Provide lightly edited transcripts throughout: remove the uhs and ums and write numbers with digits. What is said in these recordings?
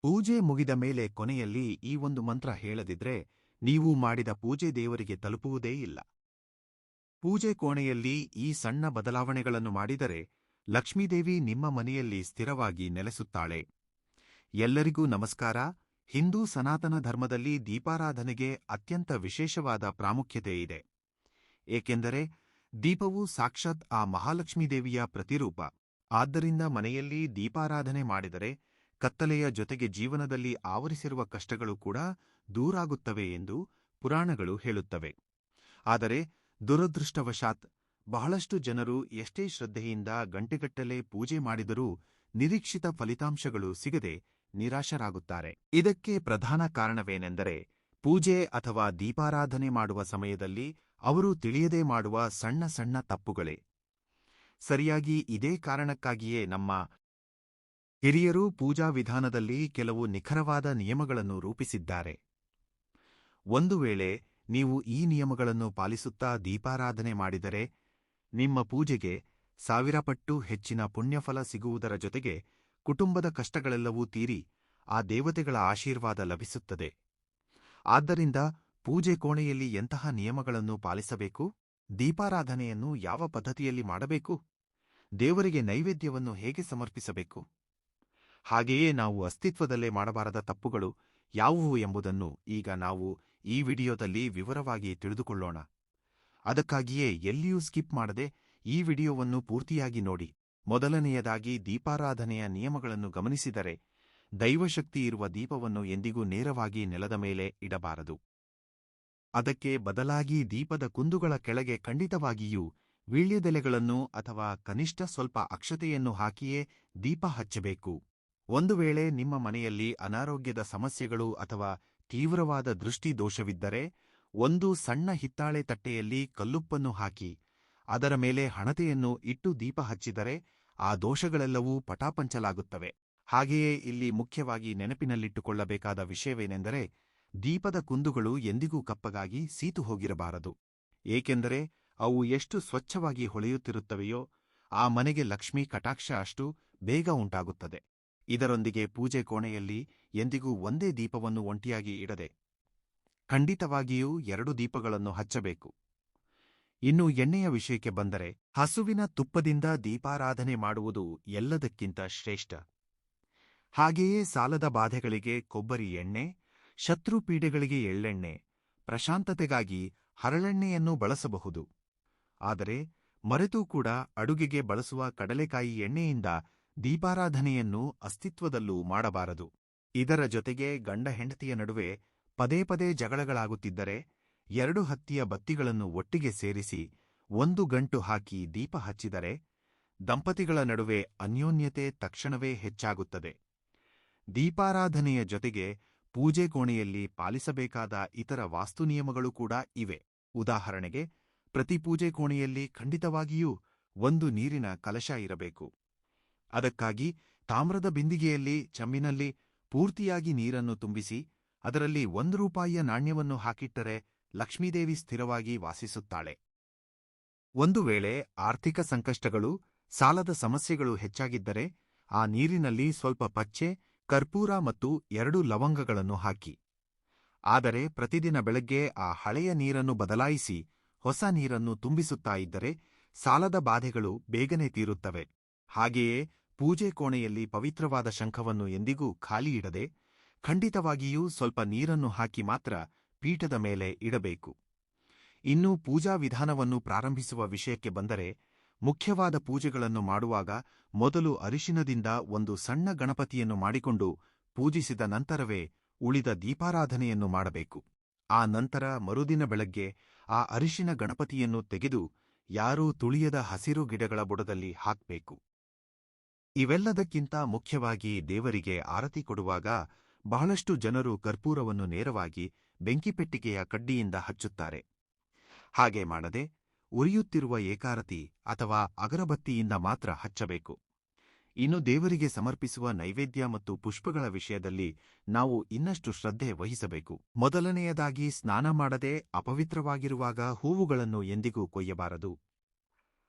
ಪೂಜೆ ಮುಗಿದ ಮೇಲೆ ಕೊನೆಯಲ್ಲಿ ಈ ಒಂದು ಮಂತ್ರ ಹೇಳದಿದ್ರೆ ನೀವು ಮಾಡಿದ ಪೂಜೆ ದೇವರಿಗೆ ತಲುಪುವುದೇ ಇಲ್ಲ. ಪೂಜೆ ಕೋಣೆಯಲ್ಲಿ ಈ ಸಣ್ಣ ಬದಲಾವಣೆಗಳನ್ನು ಮಾಡಿದರೆ ಲಕ್ಷ್ಮೀದೇವಿ ನಿಮ್ಮ ಮನೆಯಲ್ಲಿ ಸ್ಥಿರವಾಗಿ ನೆಲೆಸುತ್ತಾಳೆ. ಎಲ್ಲರಿಗೂ ನಮಸ್ಕಾರ. ಹಿಂದೂ ಸನಾತನ ಧರ್ಮದಲ್ಲಿ ದೀಪಾರಾಧನೆಗೆ ಅತ್ಯಂತ ವಿಶೇಷವಾದ ಪ್ರಾಮುಖ್ಯತೆ ಇದೆ. ಏಕೆಂದರೆ ದೀಪವು ಸಾಕ್ಷಾತ್ ಆ ಮಹಾಲಕ್ಷ್ಮೀದೇವಿಯ ಪ್ರತಿರೂಪ. ಆದ್ದರಿಂದ ಮನೆಯಲ್ಲಿ ದೀಪಾರಾಧನೆ ಮಾಡಿದರೆ ಕತ್ತಲೆಯ ಜೊತೆಗೆ ಜೀವನದಲ್ಲಿ ಆವರಿಸಿರುವ ಕಷ್ಟಗಳು ಕೂಡ ದೂರಾಗುತ್ತವೆ ಎಂದು ಪುರಾಣಗಳು ಹೇಳುತ್ತವೆ. ಆದರೆ ದುರದೃಷ್ಟವಶಾತ್ ಬಹಳಷ್ಟು ಜನರು ಎಷ್ಟೇ ಶ್ರದ್ಧೆಯಿಂದ ಗಂಟೆಗಟ್ಟಲೆ ಪೂಜೆ ಮಾಡಿದರೂ ನಿರೀಕ್ಷಿತ ಫಲಿತಾಂಶಗಳು ಸಿಗದೆ ನಿರಾಶರಾಗುತ್ತಾರೆ. ಇದಕ್ಕೆ ಪ್ರಧಾನ ಕಾರಣವೇನೆಂದರೆ ಪೂಜೆ ಅಥವಾ ದೀಪಾರಾಧನೆ ಮಾಡುವ ಸಮಯದಲ್ಲಿ ಅವರು ತಿಳಿಯದೇ ಮಾಡುವ ಸಣ್ಣ ಸಣ್ಣ ತಪ್ಪುಗಳೇ. ಸರಿಯಾಗಿ ಇದೇ ಕಾರಣಕ್ಕಾಗಿಯೇ ನಮ್ಮ ಹಿರಿಯರು ಪೂಜಾ ವಿಧಾನದಲ್ಲಿ ಕೆಲವು ನಿಖರವಾದ ನಿಯಮಗಳನ್ನು ರೂಪಿಸಿದ್ದಾರೆ. ಒಂದು ವೇಳೆ ನೀವು ಈ ನಿಯಮಗಳನ್ನು ಪಾಲಿಸುತ್ತಾ ದೀಪಾರಾಧನೆ ಮಾಡಿದರೆ ನಿಮ್ಮ ಪೂಜೆಗೆ 1000 ಪಟ್ಟು ಹೆಚ್ಚಿನ ಪುಣ್ಯಫಲ ಸಿಗುವುದರ ಜೊತೆಗೆ ಕುಟುಂಬದ ಕಷ್ಟಗಳೆಲ್ಲವೂ ತೀರಿ ಆ ದೇವತೆಗಳ ಆಶೀರ್ವಾದ ಲಭಿಸುತ್ತದೆ. ಆದ್ದರಿಂದ ಪೂಜೆ ಕೋಣೆಯಲ್ಲಿ ಎಂತಹ ನಿಯಮಗಳನ್ನು ಪಾಲಿಸಬೇಕು? ದೀಪಾರಾಧನೆಯನ್ನು ಯಾವ ಪದ್ಧತಿಯಲ್ಲಿ ಮಾಡಬೇಕು? ದೇವರಿಗೆ ನೈವೇದ್ಯವನ್ನು ಹೇಗೆ ಸಮರ್ಪಿಸಬೇಕು? ಹಾಗೆಯೇ ನಾವು ಅಸ್ತಿತ್ವದಲ್ಲೇ ಮಾಡಬಾರದ ತಪ್ಪುಗಳು ಯಾವುವು ಎಂಬುದನ್ನು ಈಗ ನಾವು ಈ ವಿಡಿಯೋದಲ್ಲಿ ವಿವರವಾಗಿ ತಿಳಿದುಕೊಳ್ಳೋಣ. ಅದಕ್ಕಾಗಿಯೇ ಎಲ್ಲಿಯೂ ಸ್ಕಿಪ್ ಮಾಡದೆ ಈ ವಿಡಿಯೋವನ್ನು ಪೂರ್ತಿಯಾಗಿ ನೋಡಿ. ಮೊದಲನೆಯದಾಗಿ, ದೀಪಾರಾಧನೆಯ ನಿಯಮಗಳನ್ನು ಗಮನಿಸಿದರೆ ದೈವಶಕ್ತಿ ಇರುವ ದೀಪವನ್ನು ಎಂದಿಗೂ ನೇರವಾಗಿ ನೆಲದ ಮೇಲೆ ಇಡಬಾರದು. ಅದಕ್ಕೆ ಬದಲಾಗಿ ದೀಪದ ಕುಂದುಗಳ ಕೆಳಗೆ ಖಂಡಿತವಾಗಿಯೂ ವೀಳ್ಯದೆಲೆಗಳನ್ನು ಅಥವಾ ಕನಿಷ್ಠ ಸ್ವಲ್ಪ ಅಕ್ಷತೆಯನ್ನು ಹಾಕಿಯೇ ದೀಪ ಹಚ್ಚಬೇಕು. ಒಂದು ವೇಳೆ ನಿಮ್ಮ ಮನೆಯಲ್ಲಿ ಅನಾರೋಗ್ಯದ ಸಮಸ್ಯೆಗಳು ಅಥವಾ ತೀವ್ರವಾದ ದೃಷ್ಟಿ ದೋಷವಿದ್ದರೆ ಒಂದು ಸಣ್ಣ ಹಿತ್ತಾಳೆ ತಟ್ಟೆಯಲ್ಲಿ ಕಲ್ಲುಪ್ಪನ್ನು ಹಾಕಿ ಅದರ ಮೇಲೆ ಹಣತೆಯನ್ನು ಇಟ್ಟು ದೀಪ ಹಚ್ಚಿದರೆ ಆ ದೋಷಗಳೆಲ್ಲವೂ ಪಟಾಪಂಚಲಾಗುತ್ತವೆ. ಹಾಗೆಯೇ ಇಲ್ಲಿ ಮುಖ್ಯವಾಗಿ ನೆನಪಿನಲ್ಲಿಟ್ಟುಕೊಳ್ಳಬೇಕಾದ ವಿಷಯವೇನೆಂದರೆ ದೀಪದ ಕುಂದುಗಳು ಎಂದಿಗೂ ಕಪ್ಪಗಾಗಿ ಸೀತು ಹೋಗಿರಬಾರದು. ಏಕೆಂದರೆ ಅವು ಎಷ್ಟು ಸ್ವಚ್ಛವಾಗಿ ಹೊಳೆಯುತ್ತಿರುತ್ತವೆಯೋ ಆ ಮನೆಗೆ ಲಕ್ಷ್ಮೀ ಕಟಾಕ್ಷ ಅಷ್ಟು ಬೇಗ ಉಂಟಾಗುತ್ತದೆ. ಇದರೊಂದಿಗೆ ಪೂಜೆ ಕೋಣೆಯಲ್ಲಿ ಎಂದಿಗೂ ಒಂದೇ ದೀಪವನ್ನು ಒಂಟಿಯಾಗಿ ಇಡದೆ ಖಂಡಿತವಾಗಿಯೂ 2 ದೀಪಗಳನ್ನು ಹಚ್ಚಬೇಕು. ಇನ್ನು ಎಣ್ಣೆಯ ವಿಷಯಕ್ಕೆ ಬಂದರೆ ಹಸುವಿನ ತುಪ್ಪದಿಂದ ದೀಪಾರಾಧನೆ ಮಾಡುವುದು ಎಲ್ಲದಕ್ಕಿಂತ ಶ್ರೇಷ್ಠ. ಹಾಗೆಯೇ ಸಾಲದ ಬಾಧೆಗಳಿಗೆ ಕೊಬ್ಬರಿ ಎಣ್ಣೆ, ಶತ್ರುಪೀಡೆಗಳಿಗೆ ಎಳ್ಳೆಣ್ಣೆ, ಪ್ರಶಾಂತತೆಗಾಗಿ ಹರಳೆಣ್ಣೆಯನ್ನು ಬಳಸಬಹುದು. ಆದರೆ ಮರೆತೂ ಕೂಡ ಅಡುಗೆಗೆ ಬಳಸುವ ಕಡಲೆಕಾಯಿ ಎಣ್ಣೆಯಿಂದ ದೀಪಾರಾಧನೆಯನ್ನು ಅಸ್ತಿತ್ವದಲ್ಲೂ ಮಾಡಬಾರದು. ಇದರ ಜೊತೆಗೆ ಗಂಡ ಹೆಂಡತಿಯ ನಡುವೆ ಪದೇ ಪದೇ ಜಗಳಗಳಾಗುತ್ತಿದ್ದರೆ 2 ಹತ್ತಿಯ ಬತ್ತಿಗಳನ್ನು ಒಟ್ಟಿಗೆ ಸೇರಿಸಿ 1 ಗಂಟು ಹಾಕಿ ದೀಪ ಹಚ್ಚಿದರೆ ದಂಪತಿಗಳ ನಡುವೆ ಅನ್ಯೋನ್ಯತೆ ತಕ್ಷಣವೇ ಹೆಚ್ಚಾಗುತ್ತದೆ. ದೀಪಾರಾಧನೆಯ ಜೊತೆಗೆ ಪೂಜೆ ಕೋಣೆಯಲ್ಲಿ ಪಾಲಿಸಬೇಕಾದ ಇತರ ವಾಸ್ತುನಿಯಮಗಳು ಕೂಡ ಇವೆ. ಉದಾಹರಣೆಗೆ, ಪ್ರತಿ ಪೂಜೆ ಕೋಣೆಯಲ್ಲಿ ಖಂಡಿತವಾಗಿಯೂ 1 ನೀರಿನ ಕಲಶ ಇರಬೇಕು. ಅದಕ್ಕಾಗಿ ತಾಮ್ರದ ಬಿಂದಿಗೆಯಲ್ಲಿ ಚಮ್ಮಿನಲ್ಲಿ ಪೂರ್ತಿಯಾಗಿ ನೀರನ್ನು ತುಂಬಿಸಿ ಅದರಲ್ಲಿ 1 ರೂಪಾಯಿಯ ನಾಣ್ಯವನ್ನು ಹಾಕಿಟ್ಟರೆ ಲಕ್ಷ್ಮೀದೇವಿ ಸ್ಥಿರವಾಗಿ ವಾಸಿಸುತ್ತಾಳೆ. ಒಂದು ವೇಳೆ ಆರ್ಥಿಕ ಸಂಕಷ್ಟಗಳು, ಸಾಲದ ಸಮಸ್ಯೆಗಳು ಹೆಚ್ಚಾಗಿದ್ದರೆ ಆ ನೀರಿನಲ್ಲಿ ಸ್ವಲ್ಪ ಪಚ್ಚೆ, ಕರ್ಪೂರ ಮತ್ತು 2 ಲವಂಗಗಳನ್ನು ಹಾಕಿ. ಆದರೆ ಪ್ರತಿದಿನ ಬೆಳಗ್ಗೆ ಆ ಹಳೆಯ ನೀರನ್ನು ಬದಲಾಯಿಸಿ ಹೊಸ ನೀರನ್ನು ತುಂಬಿಸುತ್ತಾ ಇದ್ದರೆ ಸಾಲದ ಬಾಧೆಗಳು ಬೇಗನೆ ತೀರುತ್ತವೆ. ಹಾಗೆಯೇ ಪೂಜೆ ಕೋಣೆಯಲ್ಲಿ ಪವಿತ್ರವಾದ ಶಂಖವನ್ನು ಎಂದಿಗೂ ಖಾಲಿ ಇಡದೆ ಖಂಡಿತವಾಗಿಯೂ ಸ್ವಲ್ಪ ನೀರನ್ನು ಹಾಕಿ ಮಾತ್ರ ಪೀಠದ ಮೇಲೆ ಇಡಬೇಕು. ಇನ್ನು ಪೂಜಾ ವಿಧಾನವನ್ನು ಪ್ರಾರಂಭಿಸುವ ವಿಷಯಕ್ಕೆ ಬಂದರೆ ಮುಖ್ಯವಾದ ಪೂಜೆಗಳನ್ನು ಮಾಡುವಾಗ ಮೊದಲು ಅರಿಶಿನದಿಂದ ಒಂದು ಸಣ್ಣ ಗಣಪತಿಯನ್ನು ಮಾಡಿಕೊಂಡು ಪೂಜಿಸಿದ ನಂತರವೇ ಉಳಿದ ದೀಪಾರಾಧನೆಯನ್ನು ಮಾಡಬೇಕು. ಆ ನಂತರ ಮರುದಿನ ಬೆಳಗ್ಗೆ ಆ ಅರಿಶಿನ ಗಣಪತಿಯನ್ನು ತೆಗೆದು ಯಾರೂ ತುಳಿಯದ ಹಸಿರು ಗಿಡಗಳ ಬುಡದಲ್ಲಿ ಹಾಕಬೇಕು. ಇವೆಲ್ಲದಕ್ಕಿಂತ ಮುಖ್ಯವಾಗಿ ದೇವರಿಗೆ ಆರತಿ ಕೊಡುವಾಗ ಬಹಳಷ್ಟು ಜನರು ಕರ್ಪೂರವನ್ನು ನೇರವಾಗಿ ಬೆಂಕಿಪೆಟ್ಟಿಗೆಯ ಕಡ್ಡಿಯಿಂದ ಹಚ್ಚುತ್ತಾರೆ. ಹಾಗೆ ಮಾಡದೆ ಉರಿಯುತ್ತಿರುವ ಏಕಾರತಿ ಅಥವಾ ಅಗರಬತ್ತಿಯಿಂದ ಮಾತ್ರ ಹಚ್ಚಬೇಕು. ಇನ್ನು ದೇವರಿಗೆ ಸಮರ್ಪಿಸುವ ನೈವೇದ್ಯ ಮತ್ತು ಪುಷ್ಪಗಳ ವಿಷಯದಲ್ಲಿ ನಾವು ಇನ್ನಷ್ಟು ಶ್ರದ್ಧೆ ವಹಿಸಬೇಕು. ಮೊದಲನೆಯದಾಗಿ, ಸ್ನಾನ ಮಾಡದೆ ಅಪವಿತ್ರವಾಗಿರುವಾಗ ಹೂವುಗಳನ್ನು ಎಂದಿಗೂ ಕೊಯ್ಯಬಾರದು.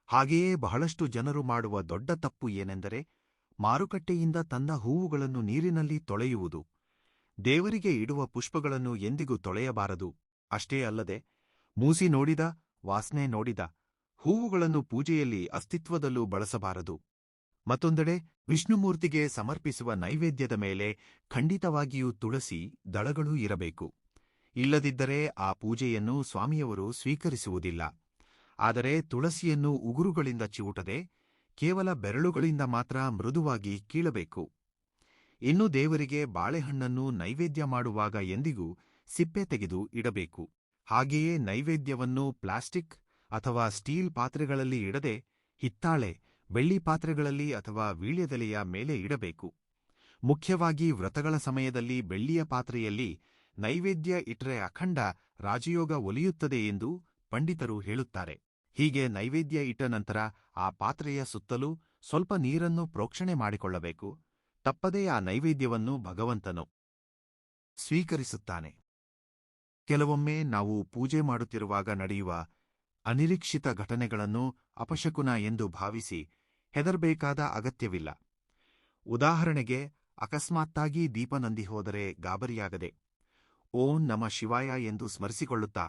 ಹಾಗೆಯೇ ಬಹಳಷ್ಟು ಜನರು ಮಾಡುವ ದೊಡ್ಡ ತಪ್ಪು ಏನೆಂದರೆ ಮಾರುಕಟ್ಟೆಯಿಂದ ತಂದ ಹೂವುಗಳನ್ನು ನೀರಿನಲ್ಲಿ ತೊಳೆಯುವುದು. ದೇವರಿಗೆ ಇಡುವ ಪುಷ್ಪಗಳನ್ನು ಎಂದಿಗೂ ತೊಳೆಯಬಾರದು. ಅಷ್ಟೇ ಅಲ್ಲದೆ ಮೂಸಿ ನೋಡಿದ, ವಾಸನೆ ನೋಡಿದ ಹೂವುಗಳನ್ನು ಪೂಜೆಯಲ್ಲಿ ಅಸ್ತಿತ್ವದಲ್ಲೂ ಬಳಸಬಾರದು. ಮತ್ತೊಂದೆಡೆ ವಿಷ್ಣುಮೂರ್ತಿಗೆ ಸಮರ್ಪಿಸುವ ನೈವೇದ್ಯದ ಮೇಲೆ ಖಂಡಿತವಾಗಿಯೂ ತುಳಸಿ ದಳಗಳೂ ಇರಬೇಕು. ಇಲ್ಲದಿದ್ದರೆ ಆ ಪೂಜೆಯನ್ನು ಸ್ವಾಮಿಯವರು ಸ್ವೀಕರಿಸುವುದಿಲ್ಲ. ಆದರೆ ತುಳಸಿಯನ್ನು ಉಗುರುಗಳಿಂದ ಚಿವುಟದೆ ಕೇವಲ ಬೆರಳುಗಳಿಂದ ಮಾತ್ರ ಮೃದುವಾಗಿ ಕೀಳಬೇಕು. ಇನ್ನು ದೇವರಿಗೆ ಬಾಳೆಹಣ್ಣನ್ನು ನೈವೇದ್ಯ ಮಾಡುವಾಗ ಎಂದಿಗೂ ಸಿಪ್ಪೆ ತೆಗೆದು ಇಡಬೇಕು. ಹಾಗೆಯೇ ನೈವೇದ್ಯವನ್ನು ಪ್ಲಾಸ್ಟಿಕ್ ಅಥವಾ ಸ್ಟೀಲ್ ಪಾತ್ರೆಗಳಲ್ಲಿ ಇಡದೆ ಹಿತ್ತಾಳೆ, ಬೆಳ್ಳಿ ಪಾತ್ರೆಗಳಲ್ಲಿ ಅಥವಾ ವೀಳ್ಯದೆಲೆಯ ಮೇಲೆ ಇಡಬೇಕು. ಮುಖ್ಯವಾಗಿ ವ್ರತಗಳ ಸಮಯದಲ್ಲಿ ಬೆಳ್ಳಿಯ ಪಾತ್ರೆಯಲ್ಲಿ ನೈವೇದ್ಯ ಇಟ್ಟರೆ ಅಖಂಡ ರಾಜಯೋಗ ಒಲಿಯುತ್ತದೆ ಎಂದು ಪಂಡಿತರು ಹೇಳುತ್ತಾರೆ. ಹೀಗೆ ನೈವೇದ್ಯ ಇಟ್ಟ ನಂತರ ಆ ಪಾತ್ರೆಯ ಸುತ್ತಲೂ ಸ್ವಲ್ಪ ನೀರನ್ನು ಪ್ರೋಕ್ಷಣೆ ಮಾಡಿಕೊಳ್ಳಬೇಕು. ತಪ್ಪದೇ ಆ ನೈವೇದ್ಯವನ್ನು ಭಗವಂತನು ಸ್ವೀಕರಿಸುತ್ತಾನೆ. ಕೆಲವೊಮ್ಮೆ ನಾವು ಪೂಜೆ ಮಾಡುತ್ತಿರುವಾಗ ನಡೆಯುವ ಅನಿರೀಕ್ಷಿತ ಘಟನೆಗಳನ್ನು ಅಪಶಕುನ ಎಂದು ಭಾವಿಸಿ ಹೆದರಬೇಕಾದ ಅಗತ್ಯವಿಲ್ಲ. ಉದಾಹರಣೆಗೆ, ಅಕಸ್ಮಾತ್ತಾಗಿ ದೀಪ ನಂದಿ ಹೋದರೆ ಗಾಬರಿಯಾಗದೆ ಓಂ ನಮ ಶಿವಾಯ ಎಂದು ಸ್ಮರಿಸಿಕೊಳ್ಳುತ್ತಾ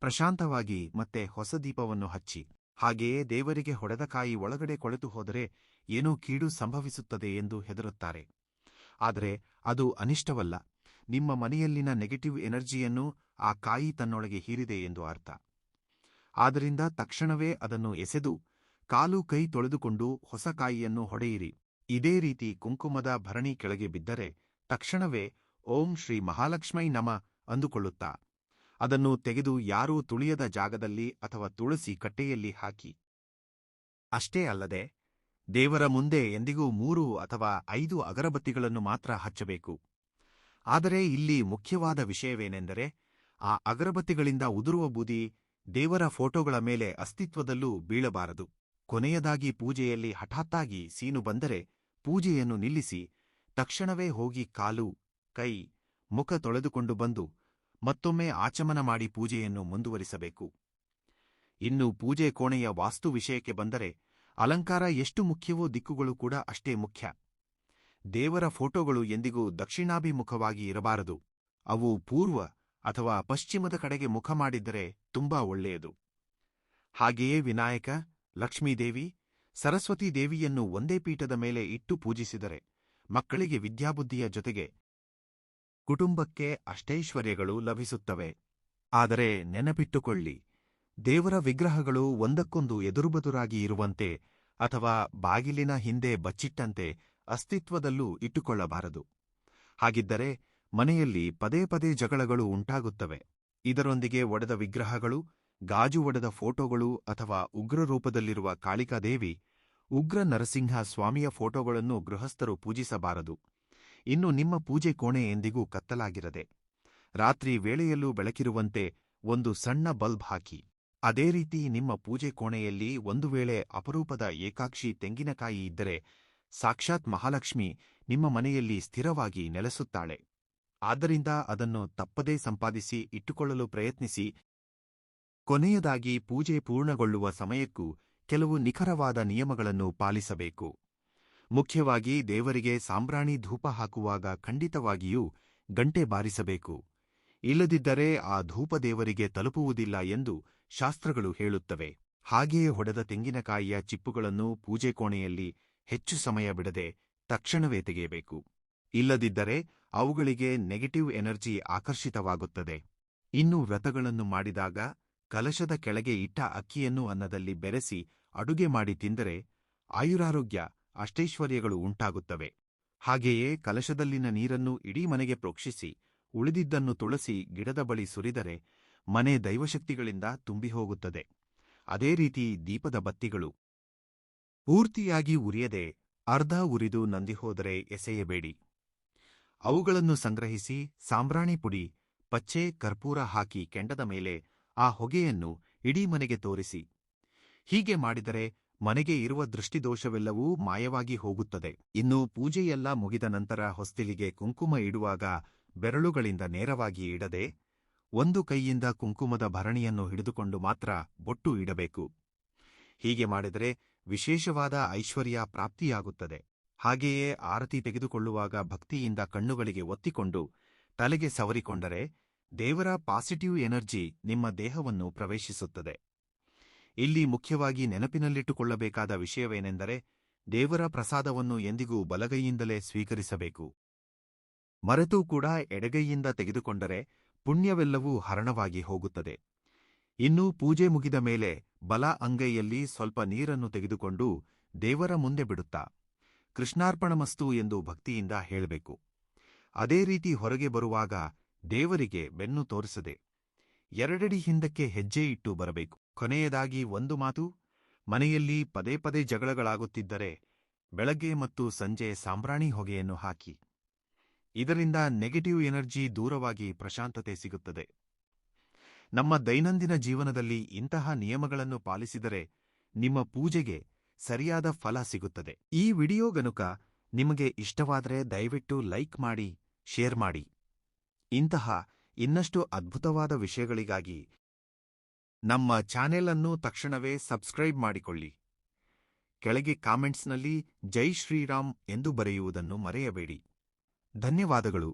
ಪ್ರಶಾಂತವಾಗಿ ಮತ್ತೆ ಹೊಸ ದೀಪವನ್ನು ಹಚ್ಚಿ, ಹಾಗೆಯೇ ದೇವರಿಗೆ ಹೊಡೆದ ಕಾಯಿ ಒಳಗಡೆ ಕೊಳೆತು ಹೋದರೆ ಏನೋ ಕೀಡು ಸಂಭವಿಸುತ್ತದೆ ಎಂದು ಹೆದರುತ್ತಾರೆ. ಆದರೆ ಅದು ಅನಿಷ್ಟವಲ್ಲ. ನಿಮ್ಮ ಮನೆಯಲ್ಲಿನ ನೆಗೆಟಿವ್ ಎನರ್ಜಿಯನ್ನು ಆ ಕಾಯಿ ತನ್ನೊಳಗೆ ಹೀರಿದೆ ಎಂದು ಅರ್ಥ. ಆದ್ದರಿಂದ ತಕ್ಷಣವೇ ಅದನ್ನು ಎಸೆದು ಕಾಲು ಕೈ ತೊಳೆದುಕೊಂಡು ಹೊಸ ಕಾಯಿಯನ್ನು ಹೊಡೆಯಿರಿ. ಇದೇ ರೀತಿ ಕುಂಕುಮದ ಭರಣಿ ಕೆಳಗೆ ಬಿದ್ದರೆ ತಕ್ಷಣವೇ ಓಂ ಶ್ರೀ ಮಹಾಲಕ್ಷ್ಮೈ ನಮ ಅಂದುಕೊಳ್ಳುತ್ತಾ ಅದನ್ನು ತೆಗೆದು ಯಾರೂ ತುಳಿಯದ ಜಾಗದಲ್ಲಿ ಅಥವಾ ತುಳಸಿ ಕಟ್ಟೆಯಲ್ಲಿ ಹಾಕಿ. ಅಷ್ಟೇ ಅಲ್ಲದೆ ದೇವರ ಮುಂದೆ ಎಂದಿಗೂ 3 ಅಥವಾ 5 ಅಗರಬತ್ತಿಗಳನ್ನು ಮಾತ್ರ ಹಚ್ಚಬೇಕು. ಆದರೆ ಇಲ್ಲಿ ಮುಖ್ಯವಾದ ವಿಷಯವೇನೆಂದರೆ, ಆ ಅಗರಬತ್ತಿಗಳಿಂದ ಉದುರುವ ಬೂದಿ ದೇವರ ಫೋಟೋಗಳ ಮೇಲೆ ಅಸ್ತಿತ್ವದಲ್ಲೂ ಬೀಳಬಾರದು. ಕೊನೆಯದಾಗಿ ಪೂಜೆಯಲ್ಲಿ ಹಠಾತ್ತಾಗಿ ಸೀನು ಬಂದರೆ ಪೂಜೆಯನ್ನು ನಿಲ್ಲಿಸಿ ತಕ್ಷಣವೇ ಹೋಗಿ ಕಾಲು, ಕೈ, ಮುಖ ತೊಳೆದುಕೊಂಡು ಬಂದು ಮತ್ತೊಮ್ಮೆ ಆಚಮನ ಮಾಡಿ ಪೂಜೆಯನ್ನು ಮುಂದುವರಿಸಬೇಕು. ಇನ್ನು ಪೂಜೆ ಕೋಣೆಯ ವಾಸ್ತು ವಿಷಯಕ್ಕೆ ಬಂದರೆ ಅಲಂಕಾರ ಎಷ್ಟು ಮುಖ್ಯವೋ ದಿಕ್ಕುಗಳು ಕೂಡ ಅಷ್ಟೇ ಮುಖ್ಯ. ದೇವರ ಫೋಟೋಗಳು ಎಂದಿಗೂ ದಕ್ಷಿಣಾಭಿಮುಖವಾಗಿ ಇರಬಾರದು. ಅವು ಪೂರ್ವ ಅಥವಾ ಪಶ್ಚಿಮದ ಕಡೆಗೆ ಮುಖ ಮಾಡಿದ್ದರೆ ತುಂಬಾ ಒಳ್ಳೆಯದು. ಹಾಗೆಯೇ ವಿನಾಯಕ, ಲಕ್ಷ್ಮೀದೇವಿ, ಸರಸ್ವತೀ ದೇವಿಯನ್ನು ಒಂದೇ ಪೀಠದ ಮೇಲೆ ಇಟ್ಟು ಪೂಜಿಸಿದರೆ ಮಕ್ಕಳಿಗೆ ವಿದ್ಯಾಬುದ್ಧಿಯ ಜೊತೆಗೆ ಕುಟುಂಬಕ್ಕೆ ಅಷ್ಟೈಶ್ವರ್ಯಗಳು ಲಭಿಸುತ್ತವೆ. ಆದರೆ ನೆನಪಿಟ್ಟುಕೊಳ್ಳಿ, ದೇವರ ವಿಗ್ರಹಗಳು ಒಂದಕ್ಕೊಂದು ಎದುರುಬದುರಾಗಿ ಇರುವಂತೆ ಅಥವಾ ಬಾಗಿಲಿನ ಹಿಂದೆ ಬಚ್ಚಿಟ್ಟಂತೆ ಅಸ್ತಿತ್ವದಲ್ಲೂ ಇಟ್ಟುಕೊಳ್ಳಬಾರದು. ಹಾಗಿದ್ದರೆ ಮನೆಯಲ್ಲಿ ಪದೇ ಪದೇ ಜಗಳಗಳು ಉಂಟಾಗುತ್ತವೆ. ಇದರೊಂದಿಗೆ ಒಡೆದ ವಿಗ್ರಹಗಳು, ಗಾಜು ಒಡೆದ ಫೋಟೋಗಳು ಅಥವಾ ಉಗ್ರರೂಪದಲ್ಲಿರುವ ಕಾಳಿಕಾದೇವಿ, ಉಗ್ರ ನರಸಿಂಹ ಸ್ವಾಮಿಯ ಫೋಟೋಗಳನ್ನು ಗೃಹಸ್ಥರು ಪೂಜಿಸಬಾರದು. ಇನ್ನು ನಿಮ್ಮ ಪೂಜೆ ಕೋಣೆ ಎಂದಿಗೂ ಕತ್ತಲಾಗಿರದೆ ರಾತ್ರಿ ವೇಳೆಯಲ್ಲೂ ಬೆಳಕಿರುವಂತೆ ಒಂದು ಸಣ್ಣ ಬಲ್ಬ್ ಹಾಕಿ. ಅದೇ ರೀತಿ ನಿಮ್ಮ ಪೂಜೆ ಕೋಣೆಯಲ್ಲಿ ಒಂದು ವೇಳೆ ಅಪರೂಪದ ಏಕಾಕ್ಷಿ ತೆಂಗಿನಕಾಯಿ ಇದ್ದರೆ ಸಾಕ್ಷಾತ್ ಮಹಾಲಕ್ಷ್ಮಿ ನಿಮ್ಮ ಮನೆಯಲ್ಲಿ ಸ್ಥಿರವಾಗಿ ನೆಲೆಸುತ್ತಾಳೆ. ಆದ್ದರಿಂದ ಅದನ್ನು ತಪ್ಪದೇ ಸಂಪಾದಿಸಿ ಇಟ್ಟುಕೊಳ್ಳಲು ಪ್ರಯತ್ನಿಸಿ. ಕೊನೆಯದಾಗಿ ಪೂಜೆ ಪೂರ್ಣಗೊಳ್ಳುವ ಸಮಯಕ್ಕೂ ಕೆಲವು ನಿಖರವಾದ ನಿಯಮಗಳನ್ನು ಪಾಲಿಸಬೇಕು. ಮುಖ್ಯವಾಗಿ ದೇವರಿಗೆ ಸಾಂಬ್ರಾಣಿ ಧೂಪ ಹಾಕುವಾಗ ಖಂಡಿತವಾಗಿಯೂ ಗಂಟೆ ಬಾರಿಸಬೇಕು. ಇಲ್ಲದಿದ್ದರೆ ಆ ಧೂಪ ದೇವರಿಗೆ ತಲುಪುವುದಿಲ್ಲ ಎಂದು ಶಾಸ್ತ್ರಗಳು ಹೇಳುತ್ತವೆ. ಹಾಗೆಯೇ ಹೊಡೆದ ತೆಂಗಿನಕಾಯಿಯ ಚಿಪ್ಪುಗಳನ್ನು ಪೂಜೆ ಕೋಣೆಯಲ್ಲಿ ಹೆಚ್ಚು ಸಮಯ ಬಿಡದೆ ತಕ್ಷಣವೇ ತೆಗೆಯಬೇಕು. ಇಲ್ಲದಿದ್ದರೆ ಅವುಗಳಿಗೆ ನೆಗೆಟಿವ್ ಎನರ್ಜಿ ಆಕರ್ಷಿತವಾಗುತ್ತದೆ. ಇನ್ನು ವ್ರತಗಳನ್ನು ಮಾಡಿದಾಗ ಕಲಶದ ಕೆಳಗೆ ಇಟ್ಟ ಅಕ್ಕಿಯನ್ನು ಅನ್ನದಲ್ಲಿ ಬೆರೆಸಿ ಅಡುಗೆ ಮಾಡಿ ತಿಂದರೆ ಆಯುರಾರೋಗ್ಯ, ಅಷ್ಟೈಶ್ವರ್ಯಗಳು ಉಂಟಾಗುತ್ತವೆ. ಹಾಗೆಯೇ ಕಲಶದಲ್ಲಿನ ನೀರನ್ನು ಇಡೀ ಮನೆಗೆ ಪ್ರೋಕ್ಷಿಸಿ ಉಳಿದಿದ್ದನ್ನು ತುಳಸಿ ಗಿಡದ ಬಳಿ ಸುರಿದರೆ ಮನೆ ದೈವಶಕ್ತಿಗಳಿಂದ ತುಂಬಿಹೋಗುತ್ತದೆ. ಅದೇ ರೀತಿ ದೀಪದ ಬತ್ತಿಗಳು ಪೂರ್ತಿಯಾಗಿ ಉರಿಯದೆ ಅರ್ಧ ಉರಿದು ನಂದಿಹೋದರೆ ಎಸೆಯಬೇಡಿ. ಅವುಗಳನ್ನು ಸಂಗ್ರಹಿಸಿ ಸಾಂಬ್ರಾಣಿ ಪುಡಿ, ಪಚ್ಚೆ ಕರ್ಪೂರ ಹಾಕಿ ಕೆಂಡದ ಮೇಲೆ ಆ ಹೊಗೆಯನ್ನು ಇಡೀ ಮನೆಗೆ ತೋರಿಸಿ. ಹೀಗೆ ಮಾಡಿದರೆ ಮನೆಗೆ ಇರುವ ದೃಷ್ಟಿದೋಷವೆಲ್ಲವೂ ಮಾಯವಾಗಿ ಹೋಗುತ್ತದೆ. ಇನ್ನು ಪೂಜೆಯೆಲ್ಲ ಮುಗಿದ ನಂತರ ಹೊಸ್ತಿಲಿಗೆ ಕುಂಕುಮ ಇಡುವಾಗ ಬೆರಳುಗಳಿಂದ ನೇರವಾಗಿ ಇಡದೆ ಒಂದು ಕೈಯಿಂದ ಕುಂಕುಮದ ಭರಣಿಯನ್ನು ಹಿಡಿದುಕೊಂಡು ಮಾತ್ರ ಬೊಟ್ಟು ಇಡಬೇಕು. ಹೀಗೆ ಮಾಡಿದರೆ ವಿಶೇಷವಾದ ಐಶ್ವರ್ಯ ಪ್ರಾಪ್ತಿಯಾಗುತ್ತದೆ. ಹಾಗೆಯೇ ಆರತಿ ತೆಗೆದುಕೊಳ್ಳುವಾಗ ಭಕ್ತಿಯಿಂದ ಕಣ್ಣುಗಳಿಗೆ ಒತ್ತಿಕೊಂಡು ತಲೆಗೆ ಸವರಿಕೊಂಡರೆ ದೇವರ ಪಾಸಿಟಿವ್ ಎನರ್ಜಿ ನಿಮ್ಮ ದೇಹವನ್ನು ಪ್ರವೇಶಿಸುತ್ತದೆ. ಇಲ್ಲಿ ಮುಖ್ಯವಾಗಿ ನೆನಪಿನಲ್ಲಿಟ್ಟುಕೊಳ್ಳಬೇಕಾದ ವಿಷಯವೇನೆಂದರೆ ದೇವರ ಪ್ರಸಾದವನ್ನು ಎಂದಿಗೂ ಬಲಗೈಯಿಂದಲೇ ಸ್ವೀಕರಿಸಬೇಕು. ಮರೆತೂ ಕೂಡ ಎಡಗೈಯಿಂದ ತೆಗೆದುಕೊಂಡರೆ ಪುಣ್ಯವೆಲ್ಲವೂ ಹರಣವಾಗಿ ಹೋಗುತ್ತದೆ. ಇನ್ನು ಪೂಜೆ ಮುಗಿದ ಮೇಲೆ ಬಲ ಅಂಗೈಯಲ್ಲಿ ಸ್ವಲ್ಪ ನೀರನ್ನು ತೆಗೆದುಕೊಂಡು ದೇವರ ಮುಂದೆ ಬಿಡುತ್ತಾ ಕೃಷ್ಣಾರ್ಪಣಮಸ್ತು ಎಂದು ಭಕ್ತಿಯಿಂದ ಹೇಳಬೇಕು. ಅದೇ ರೀತಿ ಹೊರಗೆ ಬರುವಾಗ ದೇವರಿಗೆ ಬೆನ್ನು ತೋರಿಸದೆ 2 ಅಡಿ ಹಿಂದಕ್ಕೆ ಹೆಜ್ಜೆ ಇಟ್ಟು ಬರಬೇಕು. ಕೊನೆಯದಾಗಿ ಒಂದು ಮಾತು, ಮನೆಯಲ್ಲಿ ಪದೇ ಪದೇ ಜಗಳಗಳಾಗುತ್ತಿದ್ದರೆ ಬೆಳಗ್ಗೆ ಮತ್ತು ಸಂಜೆ ಸಾಂಬ್ರಾಣಿ ಹೊಗೆಯನ್ನು ಹಾಕಿ. ಇದರಿಂದ ನೆಗೆಟಿವ್ ಎನರ್ಜಿ ದೂರವಾಗಿ ಪ್ರಶಾಂತತೆ ಸಿಗುತ್ತದೆ. ನಮ್ಮ ದೈನಂದಿನ ಜೀವನದಲ್ಲಿ ಇಂತಹ ನಿಯಮಗಳನ್ನು ಪಾಲಿಸಿದರೆ ನಿಮ್ಮ ಪೂಜೆಗೆ ಸರಿಯಾದ ಫಲ ಸಿಗುತ್ತದೆ. ಈ ವಿಡಿಯೋ ಗನುಕ ನಿಮಗೆ ಇಷ್ಟವಾದರೆ ದಯವಿಟ್ಟು ಲೈಕ್ ಮಾಡಿ, ಶೇರ್ ಮಾಡಿ. ಇಂತಹ ಇನ್ನಷ್ಟು ಅದ್ಭುತವಾದ ವಿಷಯಗಳಿಗಾಗಿ ನಮ್ಮ ಚಾನೆಲ್ ಅನ್ನು ತಕ್ಷಣವೇ ಸಬ್ಸ್ಕ್ರೈಬ್ ಮಾಡಿಕೊಳ್ಳಿ. ಕೆಳಗೆ ಕಾಮೆಂಟ್ಸ್ನಲ್ಲಿ ಜೈ ಶ್ರೀರಾಮ್ ಎಂದು ಬರೆಯುವುದನ್ನು ಮರೆಯಬೇಡಿ. ಧನ್ಯವಾದಗಳು.